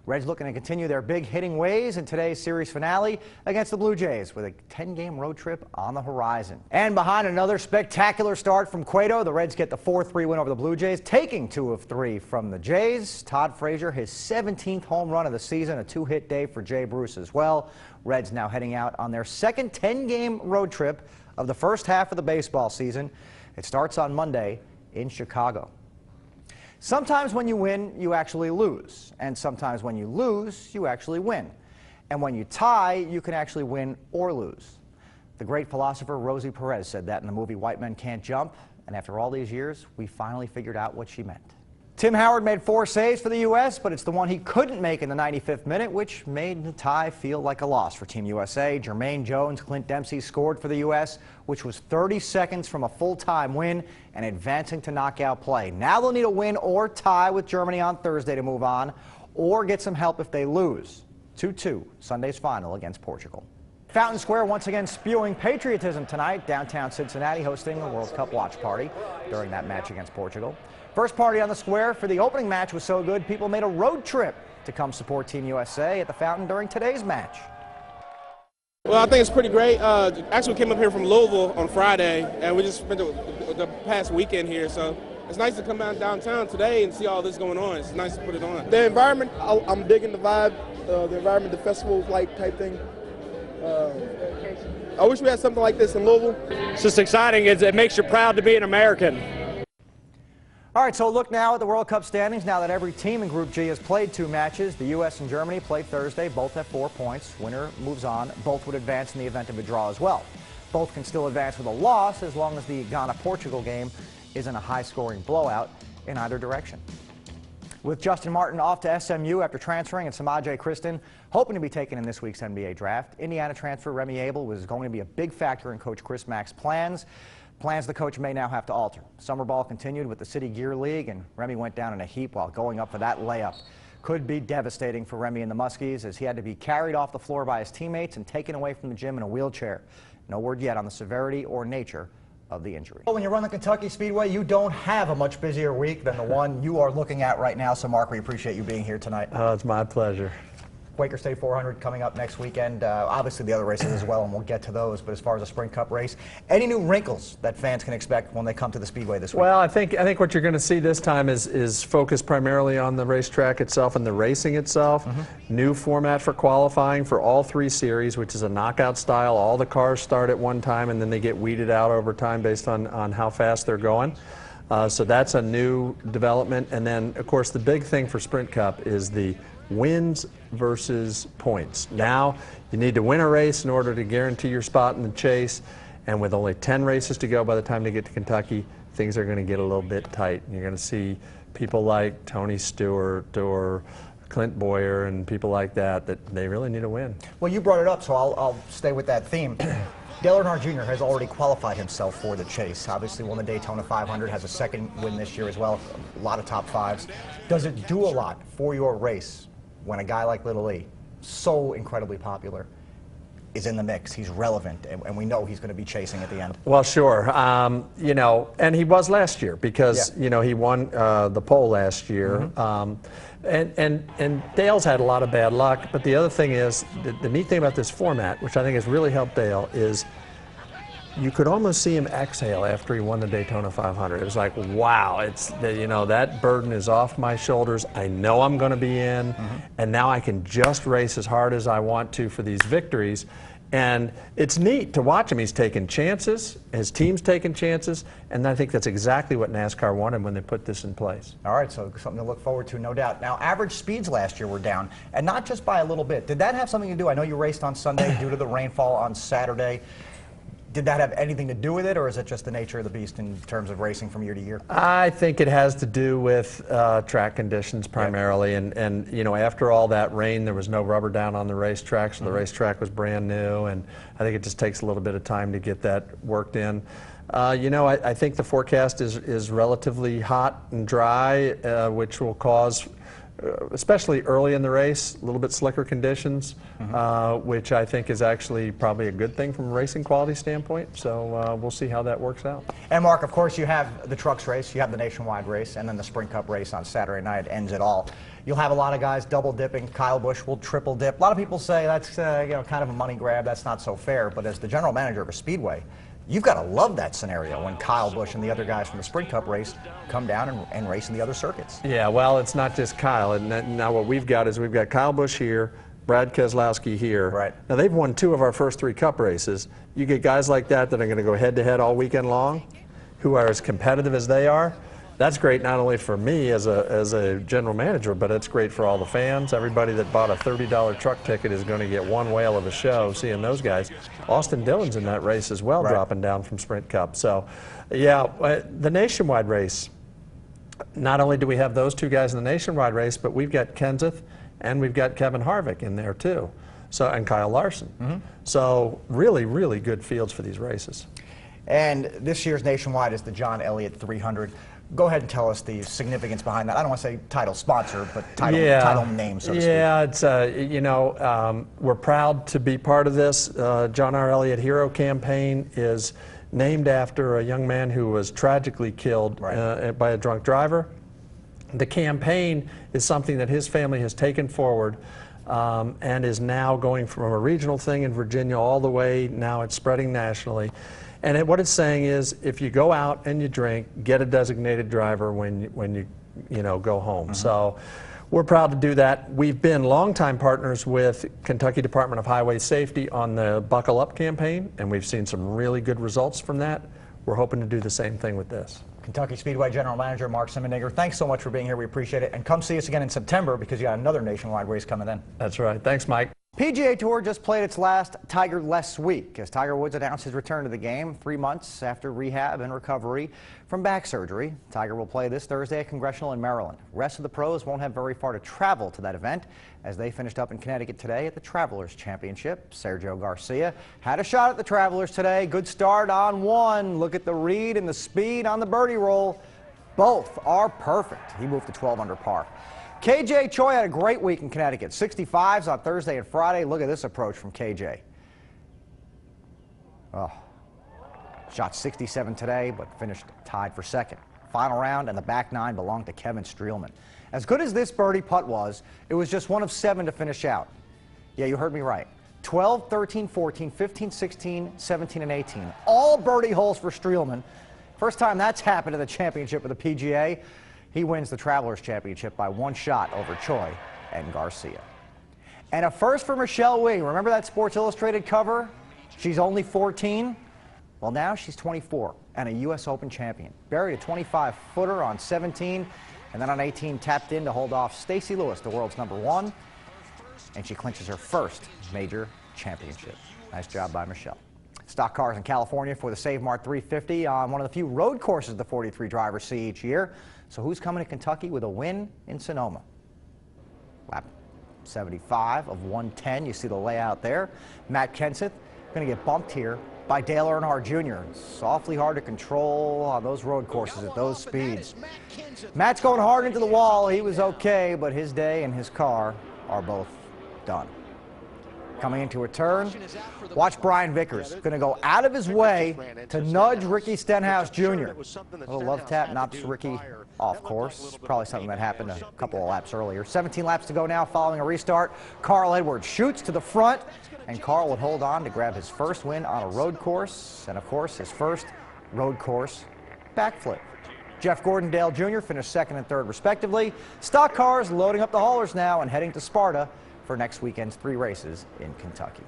Reds looking to continue their big hitting ways in today's series finale against the Blue Jays with a 10-game road trip on the horizon. And behind another spectacular start from Cueto, the Reds get the 4-3 win over the Blue Jays, taking 2 of 3 from the Jays. Todd Frazier, his 17th home run of the season, a 2-hit day for Jay Bruce as well. Reds now heading out on their second 10-game road trip of the first half of the baseball season. It starts on Monday in Chicago. Sometimes when you win, you actually lose. And sometimes when you lose, you actually win. And when you tie, you can actually win or lose. The great philosopher Rosie Perez said that in the movie White Men Can't Jump. And after all these years, we finally figured out what she meant. Tim Howard made 4 saves for the U.S., but it's the one he couldn't make in the 95th minute, which made the tie feel like a loss for Team USA. Jermaine Jones, Clint Dempsey scored for the U.S., which was 30 seconds from a full-time win and advancing to knockout play. Now they'll need a win or tie with Germany on Thursday to move on, or get some help if they lose. 2-2, Sunday's final against Portugal. Fountain Square once again spewing patriotism tonight. Downtown Cincinnati hosting a World Cup watch party during that match against Portugal. First party on the square for the opening match was so good, people made a road trip to come support Team USA at the Fountain during today's match. Well, I think it's pretty great. Actually, we came up here from Louisville on Friday, and we just spent the past weekend here, so it's nice to come downtown today and see all this going on. It's nice to put it on. The environment, I'm digging the vibe, the environment, the festival-like type thing. I wish we had something like this in Louisville. It's just exciting. It makes you proud to be an American. All right, so look now at the World Cup standings. Now that every team in Group G has played 2 matches, the U.S. and Germany play Thursday. Both have 4 points. Winner moves on. Both would advance in the event of a draw as well. Both can still advance with a loss as long as the Ghana-Portugal game isn't a high-scoring blowout in either direction. With Justin Martin off to SMU after transferring and Samaje Cristen hoping to be taken in this week's NBA draft, Indiana transfer Remy Abel was going to be a big factor in Coach Chris Mack's plans. Plans the coach may now have to alter. Summer ball continued with the City Gear League, and Remy went down in a heap while going up for that layup. Could be devastating for Remy and the Muskies as he had to be carried off the floor by his teammates and taken away from the gym in a wheelchair. No word yet on the severity or nature of the injury. When you run the Kentucky Speedway, you don't have a much busier week than the one you are looking at right now. So, Mark, we appreciate you being here tonight. Oh, it's my pleasure. Quaker State 400 coming up next weekend. Obviously the other races as well, and we'll get to those. But as far as a Sprint Cup race, any new wrinkles that fans can expect when they come to the Speedway this week? Well, I think what you're going to see this time is focused primarily on the racetrack itself and the racing itself. New format for qualifying for all 3 series, which is a knockout style. All the cars start at one time, and then they get weeded out over time based on how fast they're going. So that's a new development. And then, of course, the big thing for Sprint Cup is the wins versus points. Now you need to win a race in order to guarantee your spot in the chase, and with only 10 races to go by the time they get to Kentucky, things are going to get a little bit tight. You're going to see people like Tony Stewart or Clint Boyer and people like that they really need a win. Well, you brought it up, so I'll stay with that theme. Dale Earnhardt Jr. has already qualified himself for the chase. Obviously won the Daytona 500, has a second win this year as well, a lot of top 5s. Does it do a lot for your race when a guy like Little E, so incredibly popular, is in the mix? He's relevant, and we know he's going to be chasing at the end. Well, sure. You know, and he was last year because, you know, he won the pole last year. And Dale's had a lot of bad luck, but the other thing is, the neat thing about this format, which I think has really helped Dale, is you could almost see him exhale after he won the Daytona 500. It was like, wow, you know, that burden is off my shoulders. I know I'm going to be in, and now I can just race as hard as I want to for these victories. And it's neat to watch him. He's taking chances, his team's taking chances, and I think that's exactly what NASCAR wanted when they put this in place. All right, so something to look forward to, no doubt. Now, average speeds last year were down, and not just by a little bit. Did that have something to do? I know you raced on Sunday due to the rainfall on Saturday. Did that have anything to do with it, or is it just the nature of the beast in terms of racing from year to year? I think it has to do with track conditions primarily, and you know, after all that rain, there was no rubber down on the racetrack, so the racetrack was brand new, and I think it just takes a little bit of time to get that worked in. You know, I think the forecast is relatively hot and dry, which will cause especially early in the race, a little bit slicker conditions, which I think is actually probably a good thing from a racing quality standpoint. So we'll see how that works out. And Mark, of course, you have the trucks race, you have the nationwide race, and then the Sprint Cup race on Saturday night ends it all. You'll have a lot of guys double dipping. Kyle Busch will triple dip. A lot of people say that's kind of a money grab. That's not so fair. But as the general manager of a speedway, you've got to love that scenario when Kyle Busch and the other guys from the Sprint Cup race come down and race in the other circuits. Yeah, well, it's not just Kyle. And now what we've got is we've got Kyle Busch here, Brad Keselowski here. Right. Now, they've won 2 of our first 3 Cup races. You get guys like that are going to go head-to-head all weekend long, who are as competitive as they are. That's great not only for me as a general manager, but it's great for all the fans. Everybody that bought a $30 truck ticket is going to get one whale of a show seeing those guys. Austin Dillon's in that race as well, dropping down from Sprint Cup. So, yeah, the nationwide race, not only do we have those 2 guys in the nationwide race, but we've got Kenseth and we've got Kevin Harvick in there too, so, and Kyle Larson. So really, really good fields for these races. And this year's nationwide is the John Elliott 300. Go ahead and tell us the significance behind that. I don't want to say title sponsor, but title name, so to speak. Yeah, it's, we're proud to be part of this. John R. Elliott Hero Campaign is named after a young man who was tragically killed by a drunk driver. The campaign is something that his family has taken forward and is now going from a regional thing in Virginia all the way, now it's spreading nationally. And what it's saying is, if you go out and you drink, get a designated driver when you go home. So we're proud to do that. We've been longtime partners with Kentucky Department of Highway Safety on the Buckle Up campaign, and we've seen some really good results from that. We're hoping to do the same thing with this. Kentucky Speedway General Manager Mark Simendinger, thanks so much for being here. We appreciate it. And come see us again in September because you got another nationwide race coming in. That's right. Thanks, Mike. PGA Tour just played its last Tiger-less week as Tiger Woods announced his return to the game 3 months after rehab and recovery from back surgery. Tiger will play this Thursday at Congressional in Maryland. Rest of the pros won't have very far to travel to that event as they finished up in Connecticut today at the Travelers Championship. Sergio Garcia had a shot at the Travelers today. Good start on 1. Look at the read and the speed on the birdie roll. Both are perfect. He moved to 12 under par. KJ Choi had a great week in Connecticut. 65s on Thursday and Friday. Look at this approach from KJ. Oh. Shot 67 today, but finished tied for second. Final round, and the back 9 belonged to Kevin Streelman. As good as this birdie putt was, it was just 1 of 7 to finish out. Yeah, you heard me right. 12, 13, 14, 15, 16, 17, and 18. All birdie holes for Streelman. First time that's happened in the championship of the PGA. He wins the Travelers Championship by 1 shot over Choi and Garcia. And a first for Michelle Wie. Remember that Sports Illustrated cover? She's only 14. Well, now she's 24 and a U.S. Open champion. Buried a 25-footer on 17, and then on 18 tapped in to hold off Stacy Lewis, the world's #1, and she clinches her first major championship. Nice job by Michelle. Stock cars in California for the Save Mart 350 on one of the few road courses the 43 drivers see each year. So who's coming to Kentucky with a win in Sonoma? Lap 75 of 110. You see the layout there. Matt Kenseth going to get bumped here by Dale Earnhardt Jr. It's awfully hard to control on those road courses at those speeds. Matt's going hard into the wall. He was okay, but his day and his car are both done. Coming into a turn, watch Brian Vickers. Going to go out of his way to nudge Ricky Stenhouse Jr. A little love tap knocks Ricky off course. Probably something that happened a couple of laps earlier. 17 laps to go now following a restart. Carl Edwards shoots to the front, and Carl would hold on to grab his first win on a road course, and of course his first road course backflip. Jeff Gordon Dale Jr. finished 2nd and 3rd respectively. Stock cars loading up the haulers now and heading to Sparta for next weekend's 3 races in Kentucky.